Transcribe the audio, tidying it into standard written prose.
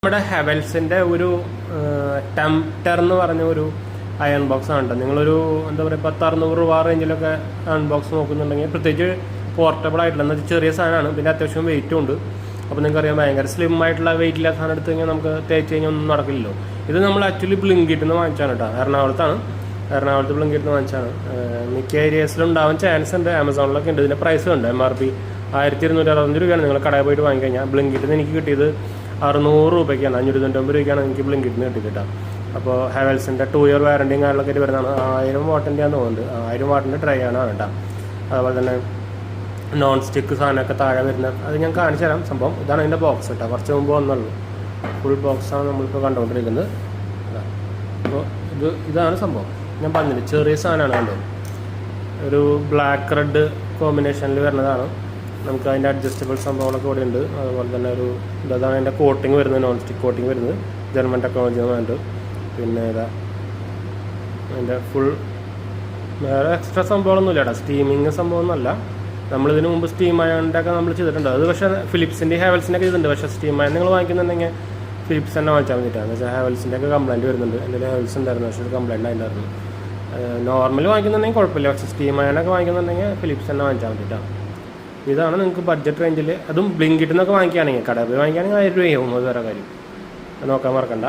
നമ്മുടെ ഹെവൽസിൻ്റെ ഒരു ടെംപ്റ്റർ എന്ന് പറഞ്ഞ ഒരു അയൺ ബോക്സ് ആണ് കേട്ടോ. നിങ്ങളൊരു എന്താ പറയുക 10-600 രൂപ റേഞ്ചിലൊക്കെ അയൺ ബോക്സ് നോക്കുന്നുണ്ടെങ്കിൽ, പ്രത്യേകിച്ച് പോർട്ടബിൾ ആയിട്ടുള്ള എന്ന് വെച്ചാൽ ചെറിയ സാധനമാണ്, പിന്നെ അത്യാവശ്യം വെയിറ്റും ഉണ്ട്. അപ്പോൾ നിങ്ങൾക്കറിയാം ഭയങ്കര സ്ലിം ആയിട്ടുള്ള വെയിറ്റില്ല സാധനം എടുത്ത് കഴിഞ്ഞാൽ നമുക്ക് തേച്ച് കഴിഞ്ഞാൽ ഒന്നും നടക്കില്ലല്ലോ. ഇത് നമ്മൾ ആക്ച്വലി ബ്ലിങ്കിറ്റിൽ നിന്ന് വാങ്ങിച്ചാണ് കേട്ടോ. എറണാകുളത്ത് ബ്ലിങ്കിറ്റിൽ നിന്ന് വാങ്ങിച്ചാണ്. മിക്ക ഏരിയസിലും ഉണ്ടാവാൻ ചാൻസ് ഉണ്ട്. ആമസോണിലൊക്കെ ഉണ്ട്. ഇതിൻ്റെ പ്രൈസ് ഉണ്ട്. MRP 1260 രൂപയാണ്. നിങ്ങൾ കടയിൽ പോയിട്ട് വാങ്ങിക്കഴിഞ്ഞാൽ. ബ്ലിങ്കിറ്റിൽ നിന്ന് എനിക്ക് കിട്ടിയത് 600 രൂപയ്ക്കാണ്, 599 രൂപയ്ക്കാണ് എനിക്ക് ബ്ലിങ്കിറ്റിൽ നിന്ന് കിട്ടിയത് കേട്ടോ. അപ്പോൾ ഹെവൽസിൻ്റെ 2 ഇയർ വാറണ്ടിയും കാര്യങ്ങളൊക്കെ ആയിട്ട് വരുന്നതാണ്. 1000 വാട്ടിൻ്റെ ആണെന്ന് തോന്നുന്നുണ്ട്. 1000 വാട്ടിൻ്റെ ട്രൈ ആണ് കേട്ടോ. അതുപോലെ തന്നെ നോൺ സ്റ്റിക്ക് സാധനമൊക്കെ താഴെ വരുന്ന അത് ഞാൻ കാണിച്ചു തരാം. സംഭവം ഇതാണ് അതിൻ്റെ ബോക്സ് കേട്ടോ. കുറച്ച് മുമ്പ് വന്നുള്ളൂ. ഫുൾ ബോക്സാണ് നമ്മളിപ്പോൾ കണ്ടുകൊണ്ടിരിക്കുന്നത്. അപ്പോൾ ഇതാണ് സംഭവം. ഞാൻ പറഞ്ഞില്ല, ചെറിയ സാധനമാണ് കണ്ടത്. ഒരു ബ്ലാക്ക് റെഡ് കോമ്പിനേഷനിൽ വരുന്നതാണ്. നമുക്ക് അതിൻ്റെ അഡ്ജസ്റ്റബിൾ സംഭവങ്ങളൊക്കെ കൂടെ ഉണ്ട്. അതുപോലെ തന്നെ ഇതാണ് അതിൻ്റെ കോട്ടിങ് വരുന്നത്, നോൺ സ്റ്റിക്ക് കോട്ടിങ് വരുന്നത്, ജർമ്മൻ ടെക്നോളജി വേണ്ട. പിന്നെ അതിൻ്റെ ഫുൾ വേറെ എക്സ്ട്രാ സംഭവങ്ങളൊന്നുമില്ല കേട്ടോ. സ്റ്റീമിങ് സംഭവമൊന്നുമല്ല. നമ്മളിതിന് മുമ്പ് സ്റ്റീം അയണിൻ്റെയൊക്കെ നമ്മൾ ചെയ്തിട്ടുണ്ട്. അത് പക്ഷേ ഫിലിപ്സിൻ്റെ ഹാവൽസിൻ്റെ ഇതുണ്ട്. പക്ഷേ സ്റ്റീം അയൺ നിങ്ങൾ വാങ്ങിക്കുന്നുണ്ടെങ്കിൽ ഫിലിപ്സ് തന്നെ വാങ്ങിച്ചാൽ മതിയിട്ടാണ്. എന്ന് വെച്ചാൽ ഹാവൽസിൻ്റെ ഒക്കെ കംപ്ലയിൻറ്റ് വരുന്നുണ്ട്. എൻ്റെ ഹാവൽസ് ഉണ്ടായിരുന്നു, പക്ഷേ ഒരു കംപ്ലയിൻ്റ് ആയിട്ടുണ്ടായിരുന്നു. നോർമൽ വാങ്ങിക്കുന്നുണ്ടെങ്കിൽ കുഴപ്പമില്ല. പക്ഷേ സ്റ്റീം അയണൊക്കെ വാങ്ങിക്കുന്നുണ്ടെങ്കിൽ ഫിലിപ്സ് തന്നെ വാങ്ങിച്ചാൽ മതിയിട്ടാണ്. ഇതാണ് നിങ്ങൾക്ക് ബഡ്ജറ്റ് റേഞ്ചിൽ. അതും ബ്ലിങ്കിറ്റിൽ നിന്നൊക്കെ വാങ്ങിക്കുകയാണെങ്കിൽ, കടയിൽ പോയി വാങ്ങിക്കുകയാണെങ്കിൽ 1000 രൂപയാവും. അത് വേറെ കാര്യം, നോക്കാൻ മറക്കണ്ട.